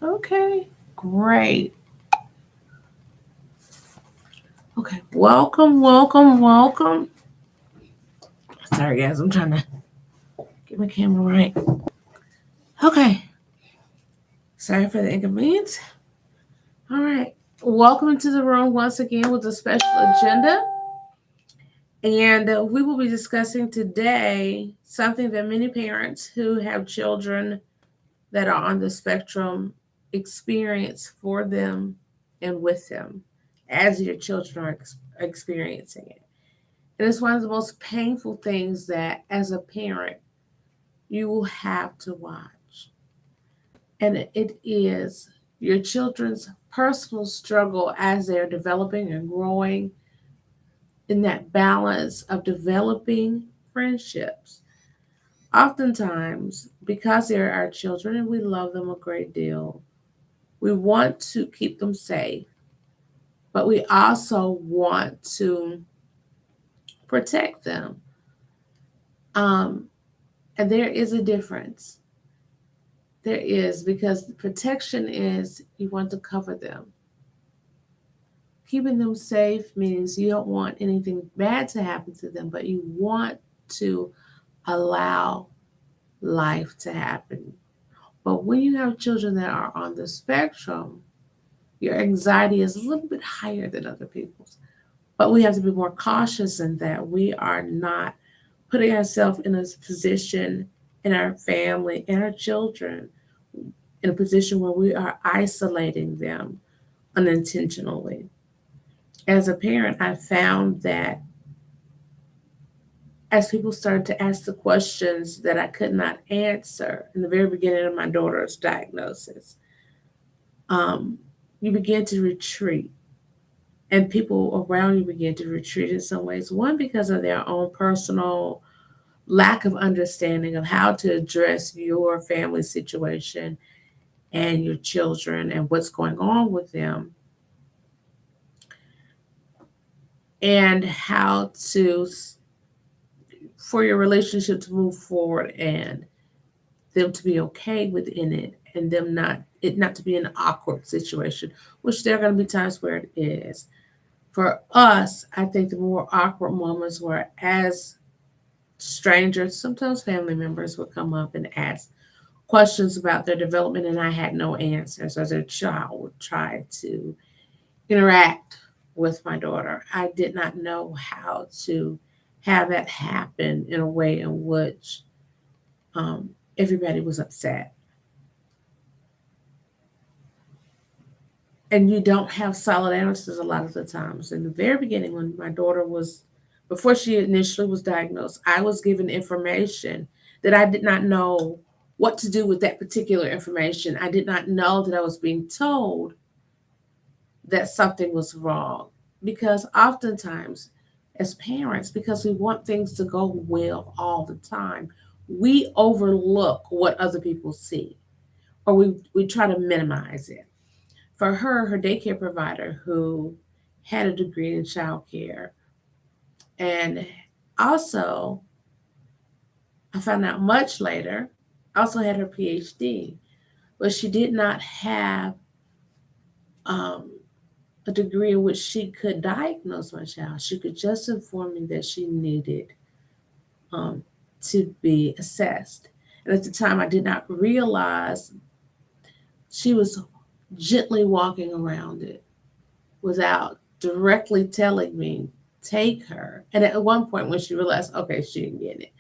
Okay, great. Okay, welcome, welcome, welcome. Sorry, guys, I'm trying to get my camera right. Okay, sorry for the inconvenience. All right, welcome into the room once again with a special agenda. And we will be discussing today something that many parents who have children that are on the spectrum experience for them and with them as your children are experiencing it. And it's one of the most painful things that, as a parent, you will have to watch. And it is your children's personal struggle as they're developing and growing in that balance of developing friendships. Oftentimes, because they're our children and we love them a great deal, we want to keep them safe, but we also want to protect them. Um, and there is a difference. There is, because protection is you want to cover them. Keeping them safe means you don't want anything bad to happen to them, but you want to allow life to happen. But when you have children that are on the spectrum, your anxiety is a little bit higher than other people's. But we have to be more cautious in that we are not putting ourselves in a position, in our family and our children, in a position where we are isolating them unintentionally. As a parent, I found that as people started to ask the questions that I could not answer in the very beginning of my daughter's diagnosis, um, you begin to retreat. And people around you begin to retreat in some ways. One, because of their own personal lack of understanding of how to address your family situation and your children and what's going on with them, and how to for your relationship to move forward and them to be okay within it, and them not to be an awkward situation, which there are going to be times where it is. For us, I think the more awkward moments were as strangers, sometimes family members, would come up and ask questions about their development, and I had no answers, as a child would try to interact with my daughter. I did not know how to have that happen in a way in which um, everybody was upset. And you don't have solid answers a lot of the times. In the very beginning, when my daughter was, before she initially was diagnosed, I was given information that I did not know what to do with that particular information. I did not know that I was being told that something was wrong. Because oftentimes, as parents, because we want things to go well all the time, we overlook what other people see, or we try to minimize it. For her, her daycare provider, who had a degree in childcare, and also, I found out much later, also had her PhD, but she did not have um, a degree in which she could diagnose my child. She could just inform me that she needed um, to be assessed. And at the time, I did not realize she was gently walking around it without directly telling me, take her. And at one point, when she realized, okay, she didn't get it,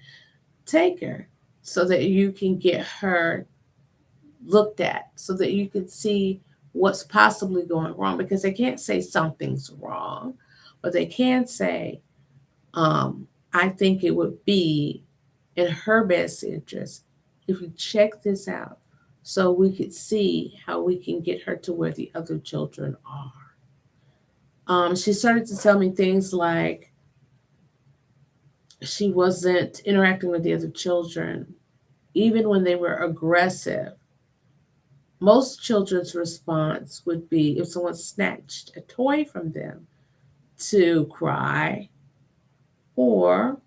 take her so that you can get her looked at, so that you can see what's possibly going wrong. Because they can't say something's wrong, but they can say, I think it would be in her best interest if we check this out so we could see how we can get her to where the other children are. She started to tell me things like she wasn't interacting with the other children, even when they were aggressive. Most children's response would be, if someone snatched a toy from them, to cry or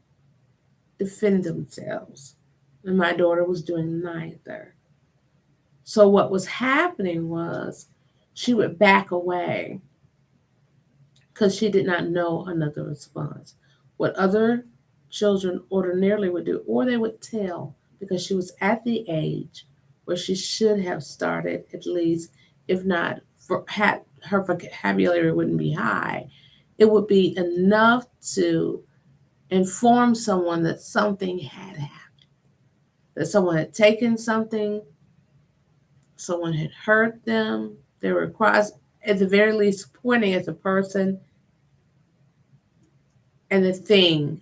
defend themselves. And my daughter was doing neither. So what was happening was she would back away because she did not know another response. What other children ordinarily would do, or they would tell, because she was at the age where she should have started at least, if not, had her vocabulary wouldn't be high. It would be enough to inform someone that something had happened, that someone had taken something, someone had hurt them. There were cries, at the very least, pointing at the person and the thing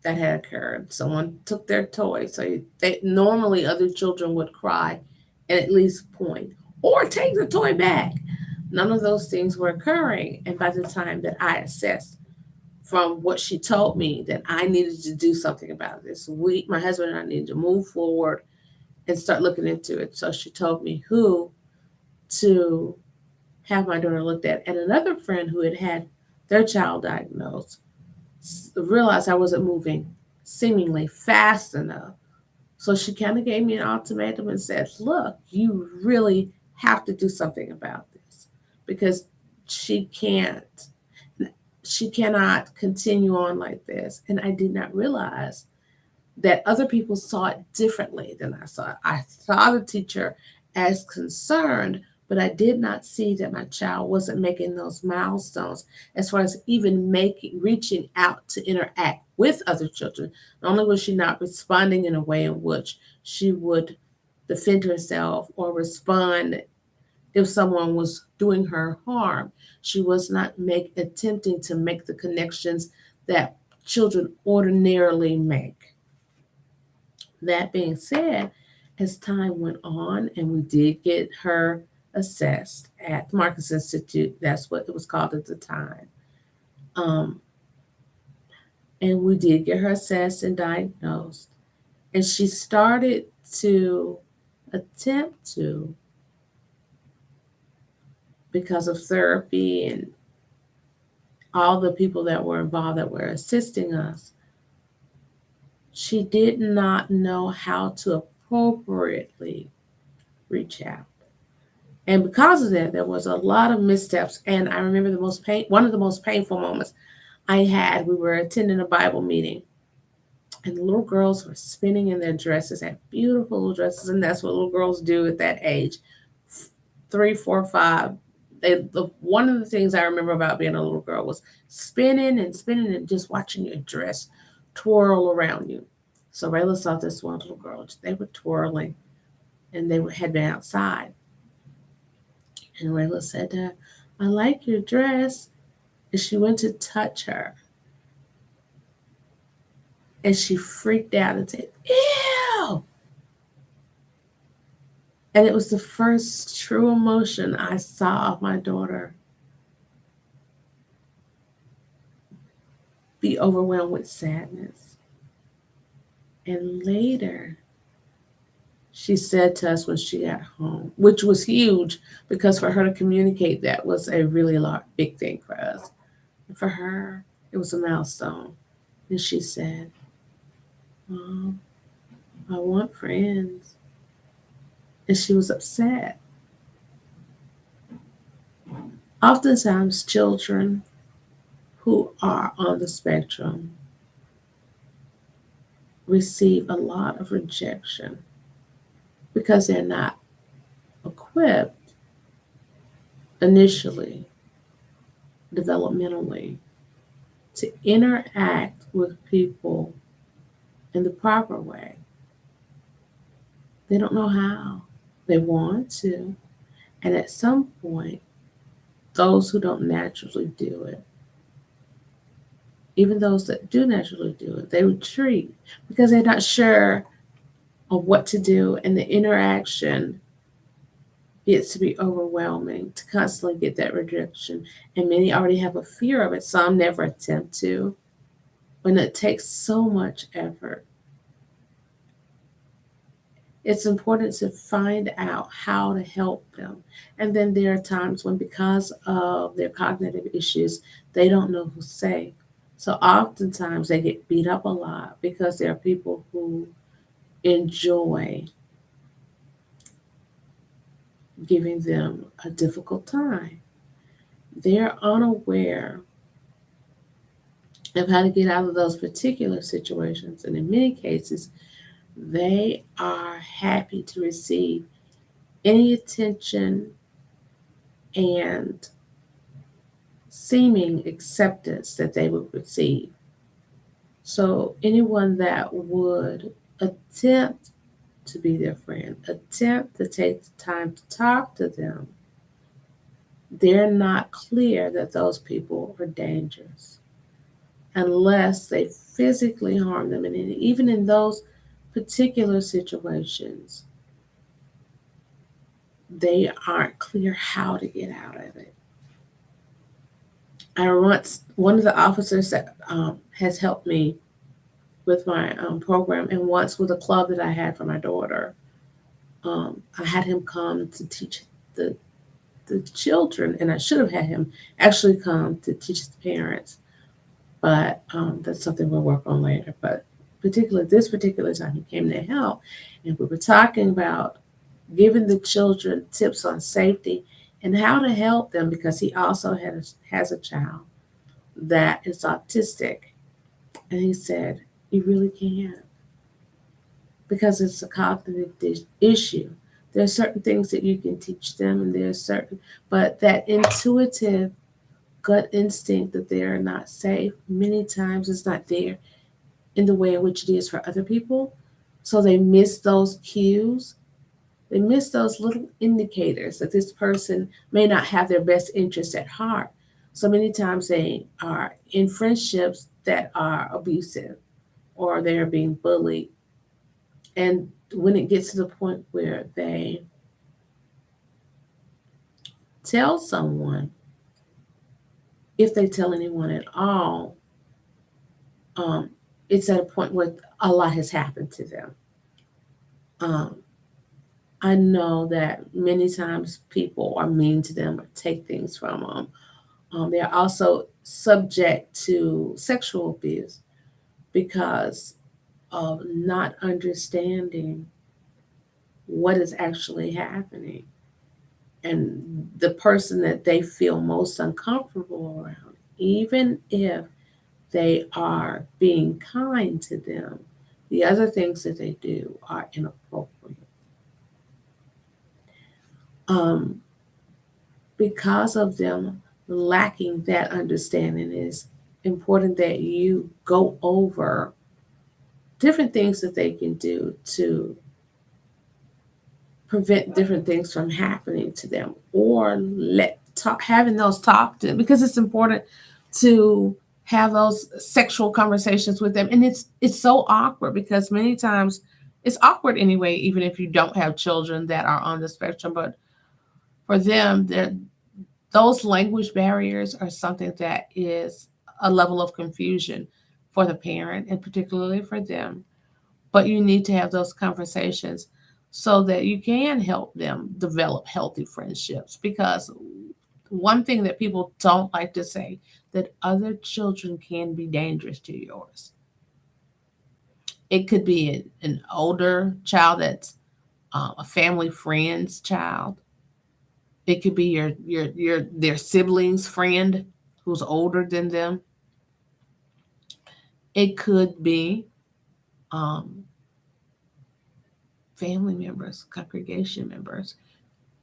that had occurred. Someone took their toy. So they normally other children would cry and at least point or take the toy back. None of those things were occurring. And by the time that I assessed from what she told me that I needed to do something about this, my husband and I needed to move forward and start looking into it. So she told me who to have my daughter looked at. And another friend who had had their child diagnosed realized I wasn't moving seemingly fast enough. So she kind of gave me an ultimatum and said, look, you really have to do something about this because she can't, she cannot continue on like this. And I did not realize that other people saw it differently than I saw it. I saw the teacher as concerned, but I did not see that my child wasn't making those milestones as far as even reaching out to interact with other children. Not only was she not responding in a way in which she would defend herself or respond if someone was doing her harm, she was not attempting to make the connections that children ordinarily make. That being said, as time went on and we did get her assessed at the Marcus Institute, that's what it was called at the time. Um, and we did get her assessed and diagnosed. And she started to attempt to, because of therapy and all the people that were involved that were assisting us, she did not know how to appropriately reach out. And because of that, there was a lot of missteps. And I remember one of the most painful moments I had. We were attending a Bible meeting, and the little girls were spinning in their dresses, had beautiful little dresses, and that's what little girls do at that age, 3, 4, 5. One of the things I remember about being a little girl was spinning and spinning and just watching your dress twirl around you. So Rayla saw this one little girl. They were twirling, and had been outside. And Rayla said to her, I like your dress. And she went to touch her. And she freaked out and said, ew. And it was the first true emotion I saw of my daughter be overwhelmed with sadness. And later, she said to us when she got home, which was huge because for her to communicate that was a really big thing for us. And for her, it was a milestone. And she said, Mom, I want friends. And she was upset. Oftentimes, children who are on the spectrum receive a lot of rejection because they're not equipped initially, developmentally, to interact with people in the proper way. They don't know how. They want to. And at some point, those who don't naturally do it, even those that do naturally do it, they retreat because they're not sure of what to do, and the interaction gets to be overwhelming to constantly get that rejection. And many already have a fear of it. Some never attempt to. When it takes so much effort, it's important to find out how to help them. And then there are times when, because of their cognitive issues, they don't know who to say. So oftentimes they get beat up a lot because there are people who enjoy giving them a difficult time. They're unaware of how to get out of those particular situations. And in many cases, they are happy to receive any attention and seeming acceptance that they would receive. So, anyone that would attempt to be their friend, attempt to take the time to talk to them, they're not clear that those people are dangerous unless they physically harm them. And even in those particular situations, they aren't clear how to get out of it. I once, one of the officers that has helped me with my program, and once with a club that I had for my daughter, I had him come to teach the the children, and I should have had him actually come to teach the parents, but that's something we'll work on later. But particularly this particular time, he came to help, and we were talking about giving the children tips on safety and how to help them because he also has a child that is autistic, and he said you really can't because it's a cognitive issue. There are certain things that you can teach them, and there's certain, but that intuitive gut instinct that they are not safe many times is not there in the way in which it is for other people. So they miss those cues. They miss those little indicators that this person may not have their best interest at heart. So many times they are in friendships that are abusive or they're being bullied. And when it gets to the point where they tell someone, if they tell anyone at all, um, it's at a point where a lot has happened to them. Um, I know that many times people are mean to them or take things from them. They're also subject to sexual abuse because of not understanding what is actually happening. And the person that they feel most uncomfortable around, even if they are being kind to them, the other things that they do are inappropriate. Um, because of them lacking that understanding, it's important that you go over different things that they can do to prevent different things from happening to them, or let talk having those talk to them, because it's important to have those sexual conversations with them. And it's so awkward because many times it's awkward anyway, even if you don't have children that are on the spectrum. But for them, those language barriers are something that is a level of confusion for the parent and particularly for them. But you need to have those conversations so that you can help them develop healthy friendships. Because one thing that people don't like to say, that other children can be dangerous to yours. It could be an older child that's a family friend's child. It could be your their siblings friend who's older than them. It could be um, family members, congregation members.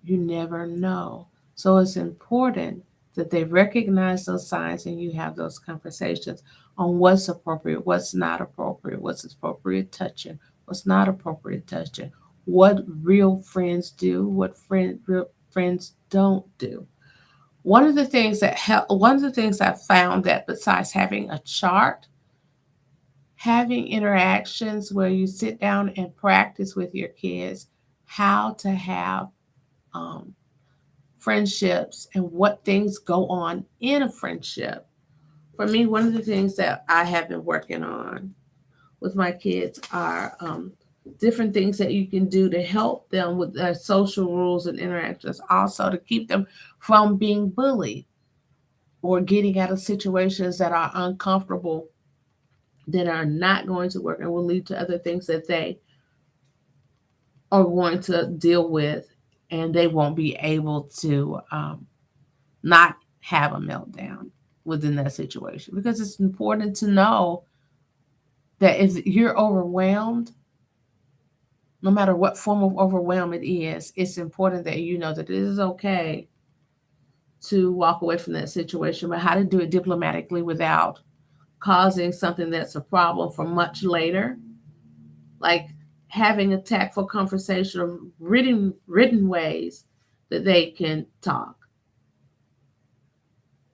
You never know. So it's important that they recognize those signs and you have those conversations on what's appropriate, what's not appropriate, what's appropriate touching, what's not appropriate touching, what real friends do, what real friends don't do. One of the things I found that besides having a chart, having interactions where you sit down and practice with your kids how to have um, friendships and what things go on in a friendship. For me, one of the things that I have been working on with my kids are different things that you can do to help them with their social rules and interactions, also to keep them from being bullied or getting out of situations that are uncomfortable, that are not going to work and will lead to other things that they are going to deal with and they won't be able to not have a meltdown within that situation, because it's important to know that if you're overwhelmed, no matter what form of overwhelm it is, it's important that you know that it is okay to walk away from that situation, but how to do it diplomatically without causing something that's a problem for much later, like having a tactful conversation or written ways that they can talk,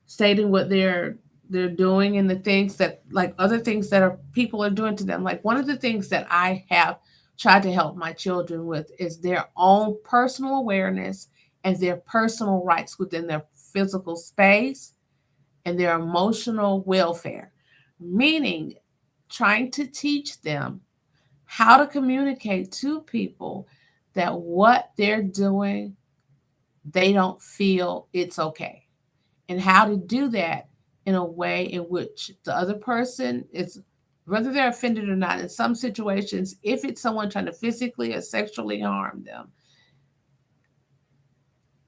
stating what they're doing and the things that, like, other things that are people are doing to them. Like, one of the things that I have tried to help my children with is their own personal awareness and their personal rights within their physical space and their emotional welfare, meaning trying to teach them how to communicate to people that what they're doing, they don't feel it's okay, and how to do that in a way in which the other person is, whether they're offended or not. In some situations, if it's someone trying to physically or sexually harm them,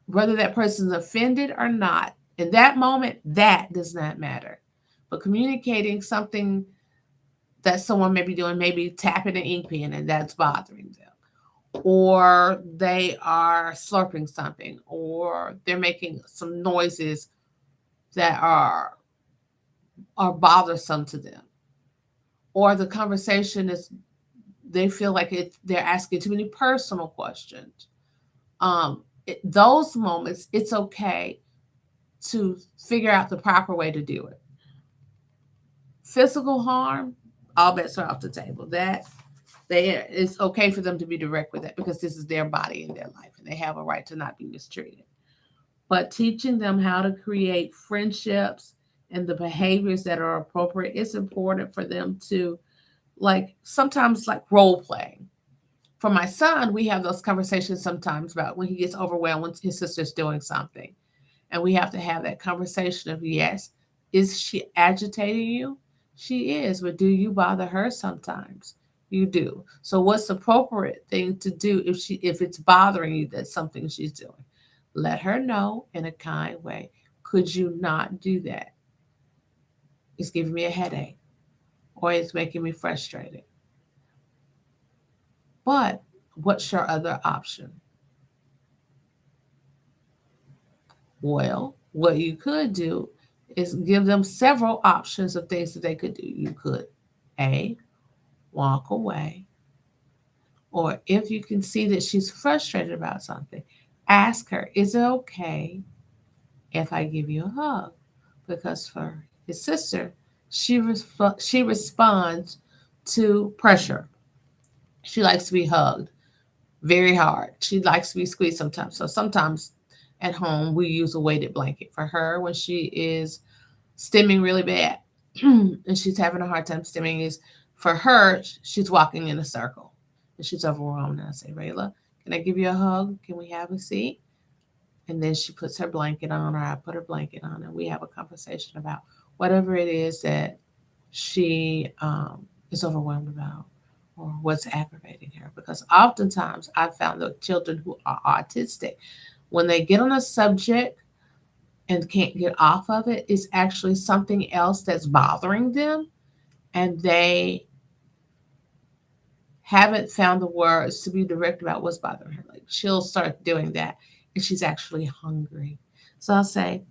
whether that person's offended or not, in that moment, that does not matter. But communicating something that someone may be doing, maybe tapping an ink pen, and that's bothering them, or they are slurping something, or they're making some noises that are bothersome to them, or the conversation is, they feel like they're asking too many personal questions. Those moments, it's okay to figure out the proper way to do it. Physical harm, all bets are off the table. That it's okay for them to be direct with that, because this is their body and their life, and they have a right to not be mistreated. But teaching them how to create friendships and the behaviors that are appropriate, it's important for them to, like, sometimes, like, role playing. For my son, we have those conversations sometimes about when he gets overwhelmed when his sister's doing something. And we have to have that conversation of, yes, is she agitating you? She is, but do you bother her sometimes? You do. So what's the appropriate thing to do if it's bothering you that something she's doing? Let her know in a kind way. Could you not do that? It's giving me a headache, or it's making me frustrated. But what's your other option? Well, what you could do is give them several options of things that they could do. You could, A, walk away, or if you can see that she's frustrated about something, ask her, is it okay if I give you a hug? Because for his sister, she responds to pressure. She likes to be hugged very hard. She likes to be squeezed sometimes. So sometimes at home we use a weighted blanket for her when she is stimming really bad and she's having a hard time stimming. Is for her, she's walking in a circle and she's overwhelmed. And I say, Rayla, can I give you a hug? Can we have a seat? And then she puts her blanket on, or I put her blanket on, and we have a conversation about whatever it is that she is overwhelmed about, or what's aggravating her. Because oftentimes I've found that children who are autistic, when they get on a subject and can't get off of it, it's actually something else that's bothering them, and they haven't found the words to be direct about what's bothering her. Like, she'll start doing that, and she's actually hungry. So I'll say,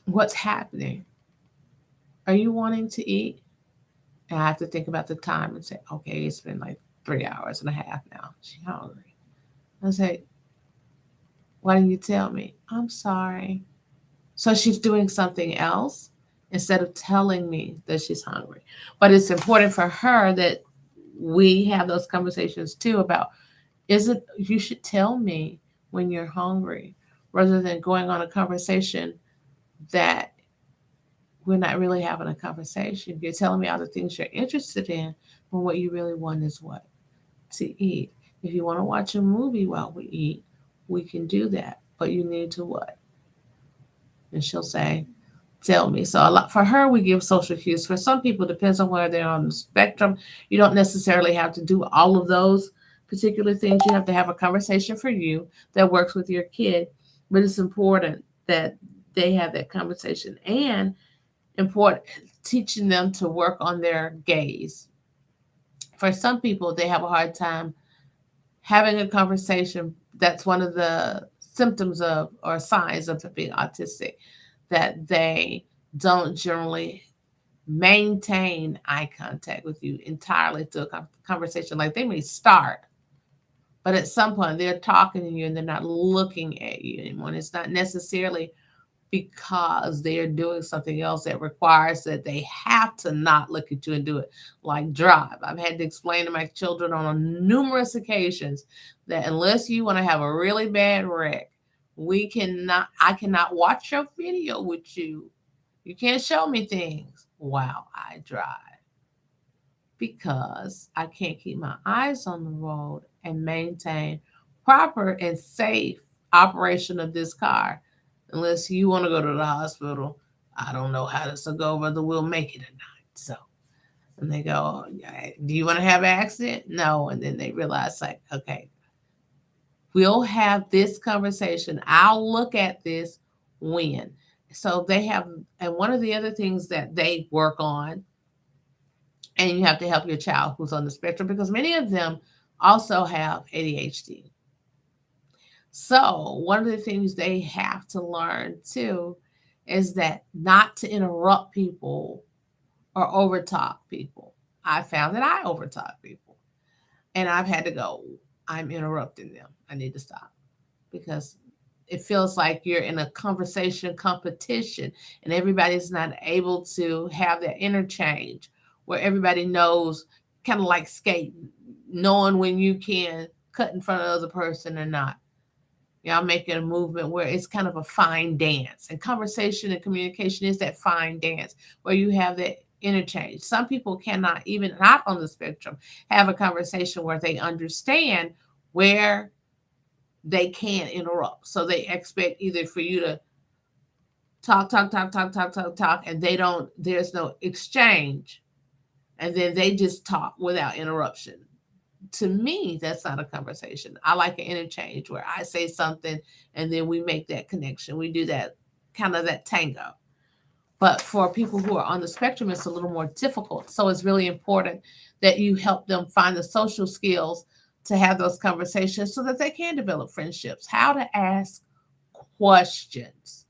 what's happening? Are you wanting to eat? And I have to think about the time and say, okay, it's been like 3 hours and a half now. She's hungry. I say, why didn't you tell me? I'm sorry. So she's doing something else instead of telling me that she's hungry. But it's important for her that we have those conversations too about, is it, you should tell me when you're hungry, rather than going on a conversation that we're not really having a conversation. You're telling me all the things you're interested in, but what you really want is what? To eat. If you want to watch a movie while we eat, we can do that. But you need to what? And she'll say, tell me. So a lot for her, we give social cues. For some people, depends on where they're on the spectrum. You don't necessarily have to do all of those particular things you have to have a conversation for you that works with your kid, but it's important that they have that conversation, and important teaching them to work on their gaze. For some people, they have a hard time having a conversation. That's one of the symptoms of or signs of being autistic, that they don't generally maintain eye contact with you entirely through a conversation. Like they may start, but at some point they're talking to you and they're not looking at you anymore. And it's not necessarily because they are doing something else that requires that they have to not look at you and do it, like drive. I've had to explain to my children on numerous occasions that unless you want to have a really bad wreck, I cannot watch your video with you. You can't show me things while I drive, because I can't keep my eyes on the road and maintain proper and safe operation of this car. Unless you want to go to the hospital, I don't know how this will go, whether we'll make it or not. So, and they go, do you want to have an accident? No. And then they realize, like, okay, we'll have this conversation. I'll look at this when. So they have, and one of the other things that they work on, and you have to help your child who's on the spectrum, because many of them also have ADHD. So one of the things they have to learn too is that not to interrupt people or overtalk people. I found that I overtalk people, and I've had to go, I'm interrupting them. I need to stop, because it feels like you're in a conversation competition and everybody's not able to have that interchange where everybody knows, kind of like skating, knowing when you can cut in front of the other person or not. Y'all making a movement where it's kind of a fine dance, and conversation and communication is that fine dance where you have that interchange. Some people cannot, even not on the spectrum, have a conversation where they understand where they can interrupt. So they expect either for you to talk, and there's no exchange, and then they just talk without interruption. To me, that's not a conversation. I like an interchange where I say something and then we make that connection. We do that kind of that tango. But for people who are on the spectrum, it's a little more difficult. So it's really important that you help them find the social skills to have those conversations so that they can develop friendships, how to ask questions,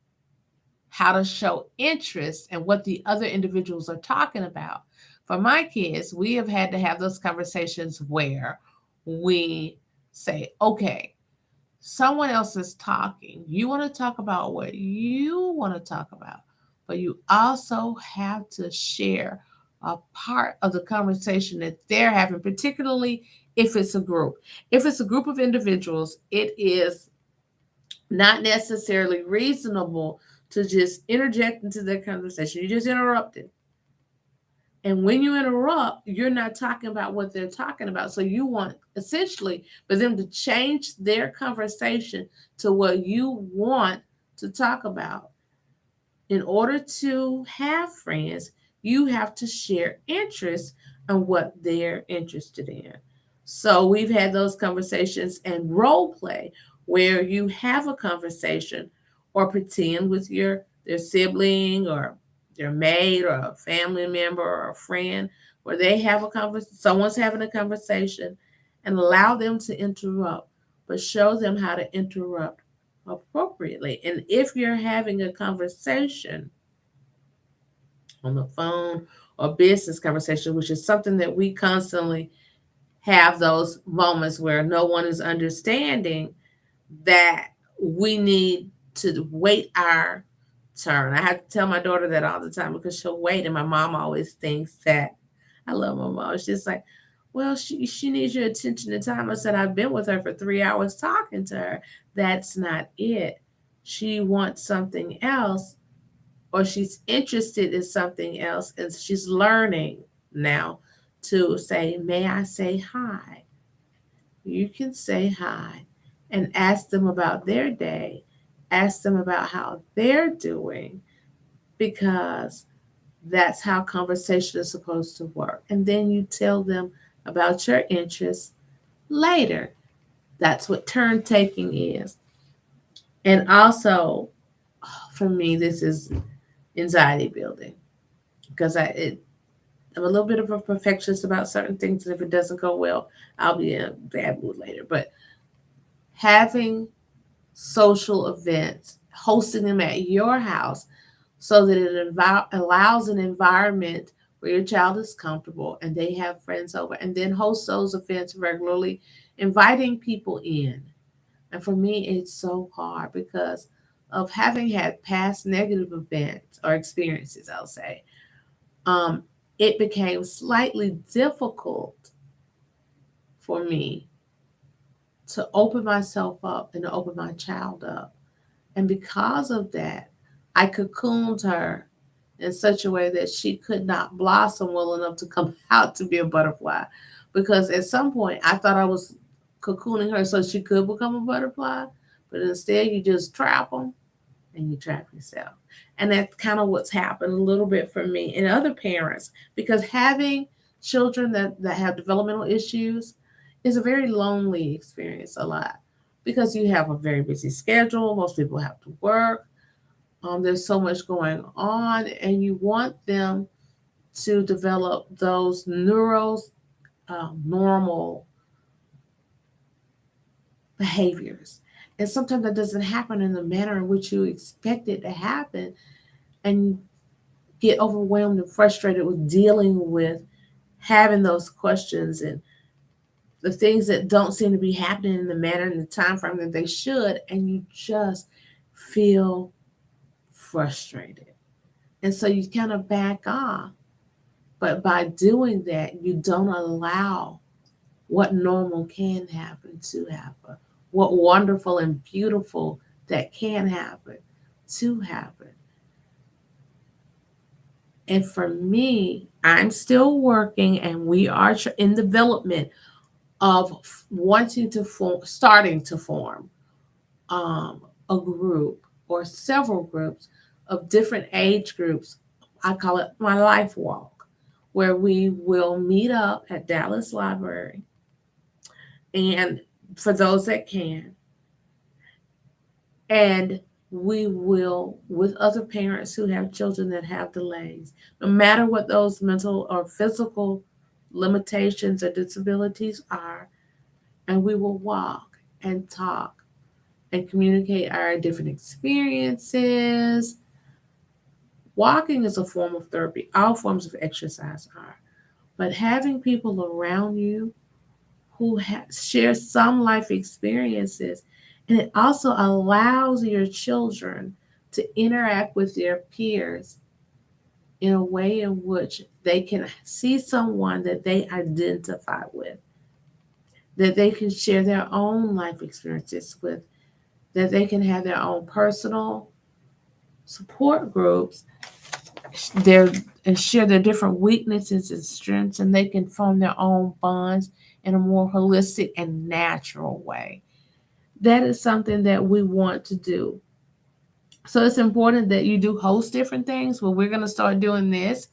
how to show interest in what the other individuals are talking about. For my kids, we have had to have those conversations where we say, okay, someone else is talking. You want to talk about what you want to talk about, but you also have to share a part of the conversation that they're having, particularly if it's a group. If it's a group of individuals, it is not necessarily reasonable to just interject into their conversation. You just interrupted. And when you interrupt, you're not talking about what they're talking about. So you want essentially for them to change their conversation to what you want to talk about. In order to have friends, you have to share interests in what they're interested in. So we've had those conversations and role play where you have a conversation or pretend with their sibling or their mate or a family member or a friend where they have a conversation, someone's having a conversation, and allow them to interrupt, but show them how to interrupt appropriately. And if you're having a conversation on the phone or business conversation, which is something that we constantly have those moments where no one is understanding, that we need to wait our turn. I have to tell my daughter that all the time because she'll wait, and my mom always thinks that I love my mom. She's like, well, she needs your attention and time. I said, I've been with her for 3 hours talking to her. That's not it. She wants something else, or she's interested in something else, and she's learning now to say, may I say hi? You can say hi and ask them about their day, ask them about how they're doing, because that's how conversation is supposed to work. And then you tell them about your interests, later. That's what turn taking is. And also, for me, this is anxiety building because I'm a little bit of a perfectionist about certain things, and if it doesn't go well, I'll be in a bad mood later. But having social events, hosting them at your house so that it allows an environment where your child is comfortable and they have friends over, and then host those events regularly, inviting people in. And for me, it's so hard because of having had past negative events or experiences, I'll say. Um, it became slightly difficult for me to open myself up and to open my child up. And because of that, I cocooned her in such a way that she could not blossom well enough to come out to be a butterfly. Because at some point, I thought I was cocooning her so she could become a butterfly, but instead, you just trap them and you trap yourself. And that's kind of what's happened a little bit for me and other parents, because having children that have developmental issues is a very lonely experience a lot because you have a very busy schedule. Most people have to work. There's so much going on, and you want them to develop those normal behaviors. And sometimes that doesn't happen in the manner in which you expect it to happen, and get overwhelmed and frustrated with dealing with having those questions and the things that don't seem to be happening in the manner and the time frame that they should, and you just feel frustrated. And so you kind of back off. But by doing that, you don't allow what normal can happen to happen, what wonderful and beautiful that can happen to happen. And for me, I'm still working, and we are in development of wanting to form, starting to form um, a group or several groups of different age groups. I call it my life walk, where we will meet up at Dallas Library. And for those that can, and we will, with other parents who have children that have delays, no matter what those mental or physical limitations or disabilities are, and we will walk and talk and communicate our different experiences. Walking is a form of therapy, all forms of exercise are. But having people around you who share some life experiences, and it also allows your children to interact with their peers in a way in which they can see someone that they identify with, that they can share their own life experiences with, that they can have their own personal support groups, their and share their different weaknesses and strengths, and they can form their own bonds in a more holistic and natural way. That is something that we want to do. So it's important that you do host different things. Well, we're going to start doing this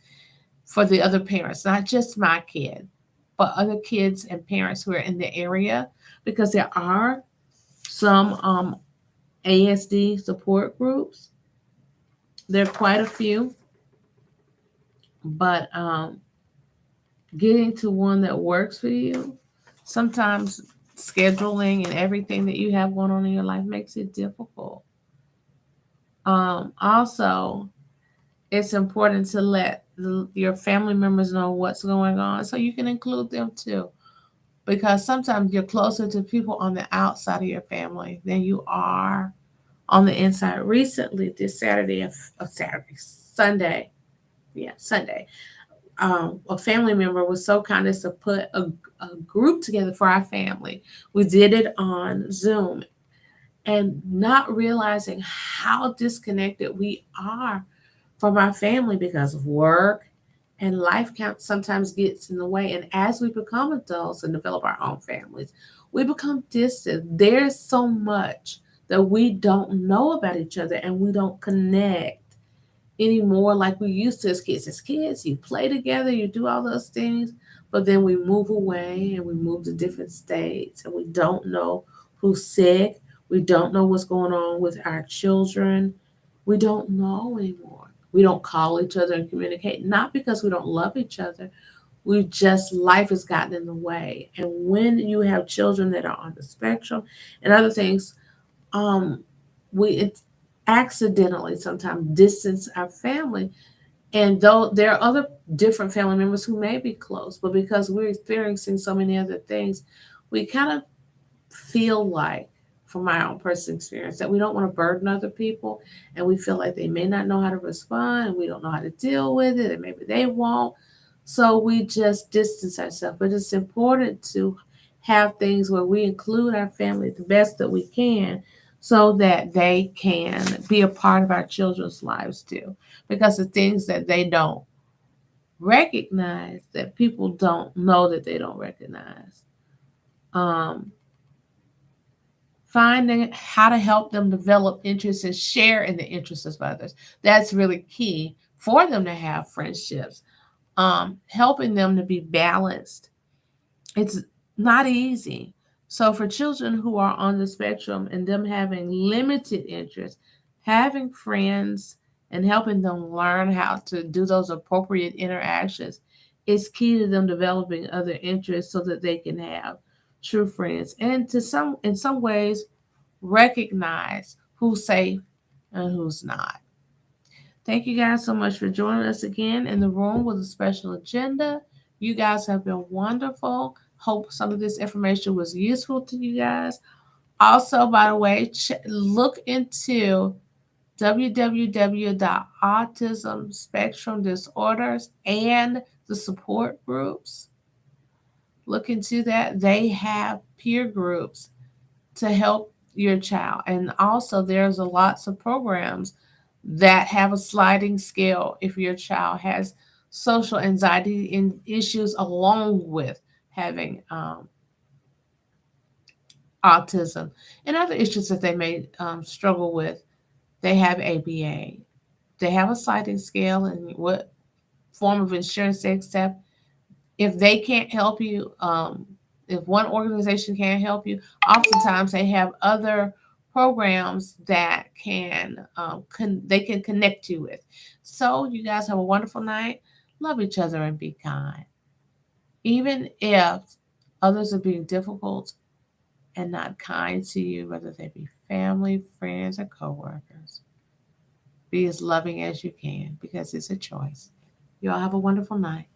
for the other parents, not just my kid, but other kids and parents who are in the area, because there are some ASD support groups. There are quite a few, but getting to one that works for you, sometimes scheduling and everything that you have going on in your life makes it difficult. Also, it's important to let your family members know what's going on so you can include them too. Because sometimes you're closer to people on the outside of your family than you are on the inside. Recently, this Sunday, yeah, Sunday, a family member was so kind as to put a group together for our family. We did it on Zoom, and not realizing how disconnected we are from our family because of work and life count sometimes gets in the way. And as we become adults and develop our own families, we become distant. There's so much that we don't know about each other, and we don't connect anymore like we used to as kids. As kids, you play together, you do all those things. But then we move away and we move to different states and we don't know who's sick. We don't know what's going on with our children. We don't know anymore. We don't call each other and communicate, not because we don't love each other. We just, life has gotten in the way. And when you have children that are on the spectrum and other things, um, we accidentally sometimes distance our family, and though there are other different family members who may be close, but because we're experiencing so many other things, we kind of feel like, from my own personal experience, that we don't want to burden other people, and we feel like they may not know how to respond, and we don't know how to deal with it, and maybe they won't. So we just distance ourselves. But it's important to have things where we include our family the best that we can, so that they can be a part of our children's lives too. Because the things that they don't recognize, that people don't know that they don't recognize. Um, Finding how to help them develop interests and share in the interests of others. That's really key for them to have friendships. Helping them to be balanced. It's not easy. So for children who are on the spectrum and them having limited interest, having friends and helping them learn how to do those appropriate interactions is key to them developing other interests so that they can have true friends. And to some in some ways recognize who's safe and who's not. Thank you guys so much for joining us again in the room with a special agenda. You guys have been wonderful. Hope some of this information was useful to you guys. Also, by the way, look into www.autism spectrum disorders and the support groups. Look into that. They have peer groups to help your child. And also, there's a lots of programs that have a sliding scale if your child has social anxiety and issues along with having autism and other issues that they may struggle with. They have ABA. They have a sliding scale and what form of insurance they accept. If they can't help you, if one organization can't help you, oftentimes they have other programs that they can connect you with. So you guys have a wonderful night. Love each other and be kind, even if others are being difficult and not kind to you, whether they be family, friends, or coworkers. Be as loving as you can because it's a choice. You all have a wonderful night.